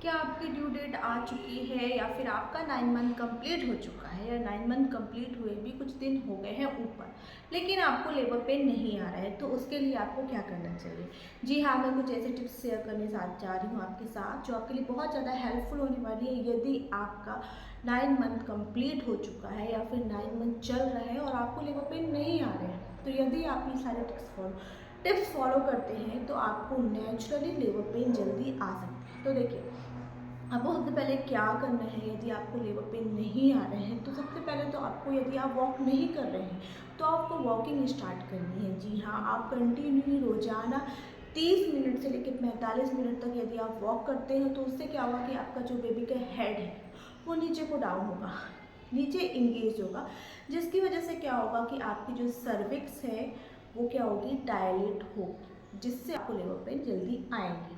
क्या आपकी due date आ चुकी है या फिर आपका 9 मंथ कंप्लीट हो चुका है या 9 मंथ कंप्लीट हुए भी कुछ दिन हो गए हैं ऊपर, लेकिन आपको लेबर पेन नहीं आ रहा है, तो उसके लिए आपको क्या करना चाहिए? जी हाँ, मैं कुछ ऐसे टिप्स शेयर करने साथ जा रही हूँ आपके साथ, जो आपके लिए बहुत ज़्यादा हेल्पफुल होने वाली है। यदि आपका 9 मंथ कंप्लीट हो चुका है या फिर 9 मंथ चल रहा है और आपको लेबर पेन नहीं आ रहे हैं, तो यदि आप ये सारे टिप्स फॉलो करते हैं तो आपको नेचुरली लेबर पेन जल्दी आ सकते हैं। तो देखिए, आपको सबसे पहले क्या करना है। यदि आपको लेबर पेन नहीं आ रहे हैं तो सबसे पहले तो आपको, यदि आप वॉक नहीं कर रहे हैं तो आपको वॉकिंग स्टार्ट करनी है। जी हाँ, आप कंटिन्यू रोजाना 30 मिनट से लेकर 45 मिनट तक यदि आप वॉक करते हैं तो उससे क्या होगा कि आपका जो बेबी का हेड है वो नीचे को डाउन होगा, नीचे इंगेज होगा, जिसकी वजह से क्या होगा कि आपकी जो सर्विक्स है वो क्या होगी, डायलेट होगी, जिससे आपको लेबर पेन जल्दी आएंगी।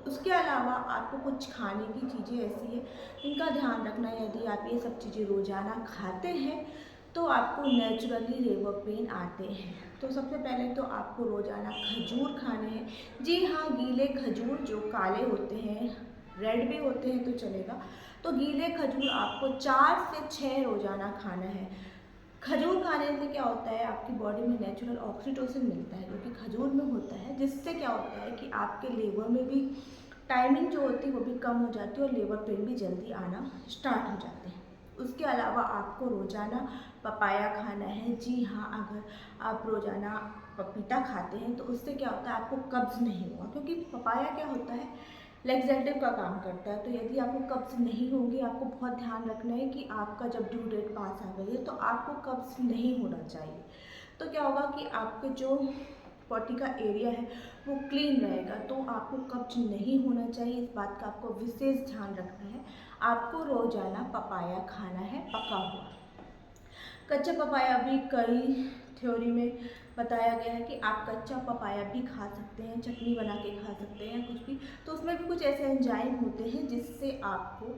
उसके अलावा आपको कुछ खाने की चीज़ें ऐसी है इनका ध्यान रखना है। यदि आप ये सब चीज़ें रोज़ाना खाते हैं तो आपको नेचुरली लेबर पेन आते हैं। तो सबसे पहले तो आपको रोज़ाना खजूर खाने हैं। जी हाँ, गीले खजूर जो काले होते हैं, रेड भी होते हैं तो चलेगा। तो गीले खजूर आपको 4 से 6 रोज़ाना खाना है। खजूर खाने से क्या होता है, आपकी बॉडी में नेचुरल ऑक्सीटोसिन मिलता है, जो कि खजूर में होता है, जिससे क्या होता है कि आपके लेबर में भी टाइमिंग जो होती है वो भी कम हो जाती है और लेबर पेन भी जल्दी आना स्टार्ट हो जाते हैं। उसके अलावा आपको रोज़ाना पपाया खाना है। जी हाँ, अगर आप रोज़ाना पपीता खाते हैं तो उससे क्या होता है, आपको कब्ज़ नहीं होगा, क्योंकि पपाया क्या होता है, लेग्जेटिव का काम करता है। तो यदि आपको कब्ज़ नहीं होगी, आपको बहुत ध्यान रखना है कि आपका जब ड्यू डेट पास आ गई है तो आपको कब्ज़ नहीं होना चाहिए। तो क्या होगा कि आपके जो पॉटी का एरिया है वो क्लीन रहेगा, तो आपको कब्ज नहीं होना चाहिए। इस बात का आपको विशेष ध्यान रखना है। आपको रोजाना पपाया खाना है, पका हुआ। कच्चा पपाया भी कई थ्योरी में बताया गया है कि आप कच्चा पपाया भी खा सकते हैं, चटनी बना के खा सकते हैं, कुछ भी। तो उसमें भी कुछ ऐसे एंजाइम होते हैं जिससे आपको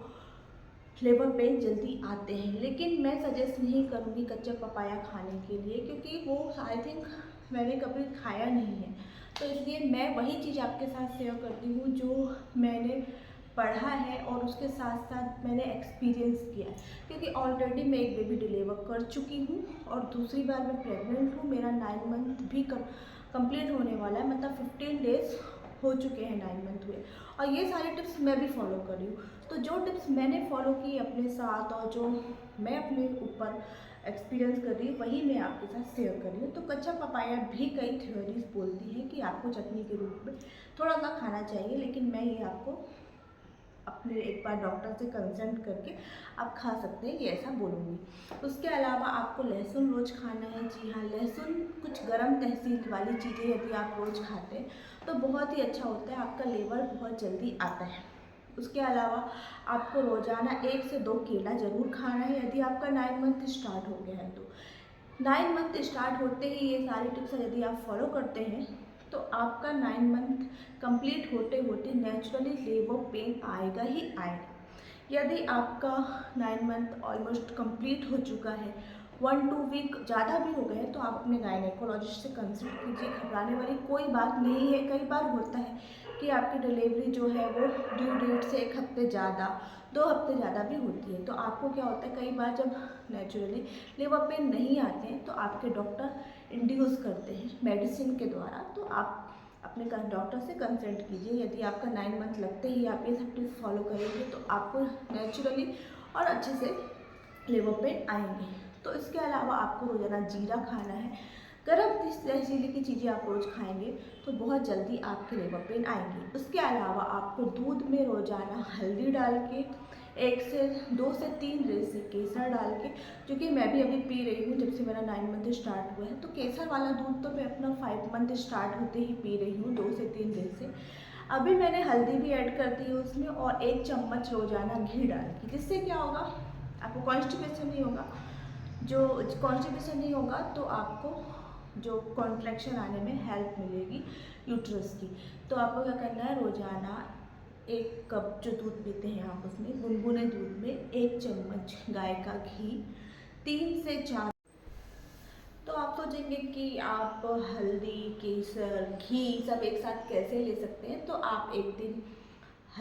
फ्लेवर पेन जल्दी आते हैं। लेकिन मैं सजेस्ट नहीं करूँगी कच्चा पपाया खाने के लिए, क्योंकि वो आई थिंक मैंने कभी खाया नहीं है। तो इसलिए मैं वही चीज़ आपके साथ शेयर करती हूँ जो मैंने पढ़ा है और उसके साथ साथ मैंने एक्सपीरियंस किया है, क्योंकि ऑलरेडी मैं एक बेबी डिलीवर कर चुकी हूँ और दूसरी बार मैं प्रेग्नेंट हूँ। मेरा 9 मंथ भी कंप्लीट होने वाला है, मतलब 15 डेज हो चुके हैं, 9 मंथ हुए, और ये सारे टिप्स मैं भी फॉलो कर रही हूँ। तो जो टिप्स मैंने फॉलो की अपने साथ और जो मैं अपने ऊपर एक्सपीरियंस कर रही हूँ वही मैं आपके साथ शेयर कर रही हूँ। तो कच्चा पपाया भी कई थ्योरीज बोलती हैं कि आपको चटनी के रूप में थोड़ा सा खाना चाहिए, लेकिन मैं ये आपको अपने एक बार डॉक्टर से कंसल्ट करके आप खा सकते हैं, ये ऐसा बोलूँगी। उसके अलावा आपको लहसुन रोज़ खाना है। जी हाँ, लहसुन कुछ गर्म तहसील वाली चीज़ें यदि आप रोज़ खाते हैं तो बहुत ही अच्छा होता है, आपका लेबर बहुत जल्दी आता है। उसके अलावा आपको रोज़ाना 1 से 2 केला ज़रूर खाना है, यदि आपका 9 मंथ स्टार्ट हो गया है तो। 9 मंथ स्टार्ट होते ही ये सारी टिप्स यदि आप फॉलो करते हैं तो आपका 9 मंथ कंप्लीट होते होते नेचुरली लेबर पेन आएगा ही आएगा। यदि आपका 9 मंथ ऑलमोस्ट कंप्लीट हो चुका है, 1-2 वीक ज़्यादा भी हो गए, तो आप अपने गायनेकोलॉजिस्ट से कंसल्ट कीजिए। घबराने वाली कोई बात नहीं है। कई बार होता है कि आपकी डिलीवरी जो है वो ड्यू डेट से 1 हफ्ते ज़्यादा, 2 हफ्ते ज़्यादा भी होती है। तो आपको क्या होता है, कई बार जब नेचुरली लेबर पेन नहीं आते हैं तो आपके डॉक्टर इंड्यूस करते हैं मेडिसिन के द्वारा। तो आप अपने डॉक्टर से कंसल्ट कीजिए। यदि आपका 9 मंथ लगते ही आप ये सब टिप्स फॉलो करेंगे तो आपको नेचुरली और अच्छे से लेबर पेन आएंगे। तो इसके अलावा आपको रोज़ाना जीरा खाना है। गर्म तहसीली की चीज़ें आप रोज़ खाएंगे तो बहुत जल्दी आपके लेबर पेन आएंगे। उसके अलावा आपको दूध में रोज़ाना हल्दी डाल के 1 से 2 से 3 रेसे केसर डाल के, जो कि मैं भी अभी पी रही हूँ जब से मेरा 9 मंथ स्टार्ट हुआ है। तो केसर वाला दूध तो मैं अपना 5 मंथ स्टार्ट होते ही पी रही हूँ, 2 से 3 दिन से। अभी मैंने हल्दी भी ऐड कर दी है उसमें, और 1 चम्मच रोज़ाना घी डाल के, जिससे क्या होगा, आपको कॉन्स्टिपेशन नहीं होगा। जो कॉन्स्टिपेशन नहीं होगा तो आपको जो कॉन्ट्रैक्शन आने में हेल्प मिलेगी यूट्रस की। तो आपको क्या करना है, रोज़ाना 1 कप जो दूध पीते हैं आप, उसमें गुनगुने दूध में 1 चम्मच गाय का घी, 3 से 4। तो आप सोचेंगे कि आप हल्दी, केसर, घी सब एक साथ कैसे ले सकते हैं। तो आप एक दिन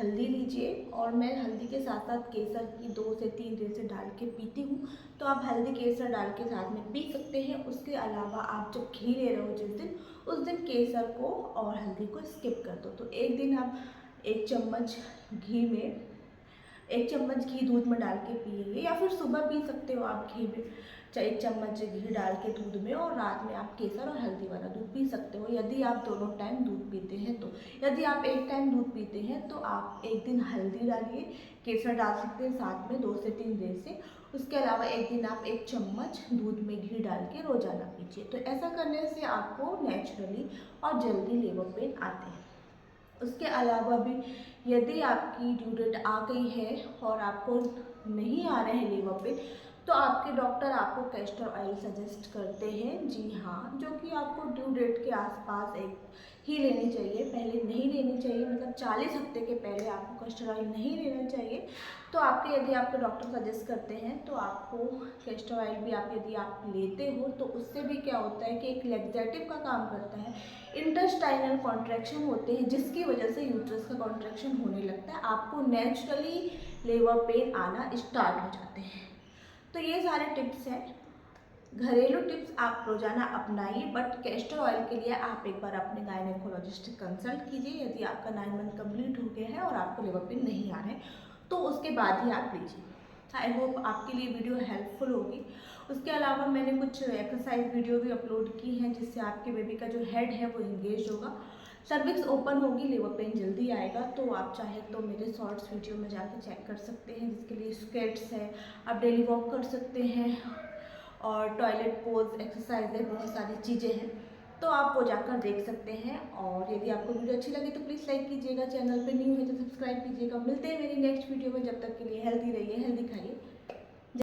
हल्दी लीजिए, और मैं हल्दी के साथ साथ केसर की 2 से 3 रेसे डाल के पीती हूँ, तो आप हल्दी केसर डाल के साथ में पी सकते हैं। उसके अलावा आप जब घी ले रहे हो जिस दिन, उस दिन केसर को और हल्दी को स्किप कर दो। तो एक दिन आप 1 चम्मच घी में 1 चम्मच घी दूध में डाल के पिएंगे, या फिर सुबह पी सकते हो आप घी में, चाहे 1 चम्मच घी डाल के दूध में, और रात में आप केसर और हल्दी वाला दूध पी सकते हो, यदि आप दोनों टाइम दूध पीते हैं तो। यदि आप एक टाइम दूध पीते हैं तो आप एक दिन हल्दी डालिए, केसर डाल सकते हैं साथ में 2 से 3 रेसे। उसके अलावा एक दिन आप 1 चम्मच दूध में घी डाल के रोज़ाना पीजिए। तो ऐसा करने से आपको नेचुरली और जल्दी लेबर पेन आते हैं। उसके अलावा भी यदि आपकी ड्यू डेट आ गई है और आपको नहीं आ रहे हैं लेबर पेन, तो आपके डॉक्टर आपको कैस्टर ऑयल सजेस्ट करते हैं, जी हाँ, जो कि आपको ड्यू डेट के आसपास एक ही लेनी चाहिए, पहले नहीं लेनी चाहिए, मतलब 40 हफ्ते के पहले आपको कैस्टर ऑयल नहीं लेना चाहिए। तो आपके यदि आपके डॉक्टर सजेस्ट करते हैं तो आपको कैस्टर ऑयल भी आप यदि आप लेते हो तो उससे भी क्या होता है कि एक लैक्सेटिव का काम करता है, इंटेस्टाइनल कॉन्ट्रैक्शन होते हैं जिसकी वजह से यूट्रस का कॉन्ट्रैक्शन होने लगता है, आपको नेचुरली लेबर पेन आना स्टार्ट हो जाते हैं। तो ये सारे टिप्स हैं, घरेलू टिप्स आप रोजाना अपनाइए, बट कैस्टर ऑयल के लिए आप एक बार अपने गायनेकोलॉजिस्ट से कंसल्ट कीजिए यदि आपका 9 मंथ कंप्लीट हो गया है और आपको लेबर पेन नहीं आ रहे, तो उसके बाद ही आप लीजिए। आई होप आपके लिए वीडियो हेल्पफुल होगी। उसके अलावा मैंने कुछ एक्सरसाइज वीडियो भी अपलोड की हैं जिससे आपके बेबी का जो हेड है वो इंगेज होगा, सर्विक्स ओपन होगी, लेबर पेन जल्दी आएगा। तो आप चाहे तो मेरे शॉर्ट्स वीडियो में जाके चेक कर सकते हैं, जिसके लिए स्केट्स है, आप डेली वॉक कर सकते हैं, और टॉयलेट पोज एक्सरसाइज है, बहुत सारी चीज़ें हैं, तो आप वो जाकर देख सकते हैं। और यदि आपको वीडियो अच्छी लगे तो प्लीज़ लाइक कीजिएगा, चैनल पे न्यू है तो सब्सक्राइब कीजिएगा। मिलते हैं मेरी नेक्स्ट वीडियो में, जब तक के लिए हेल्दी रहिए, हेल्दी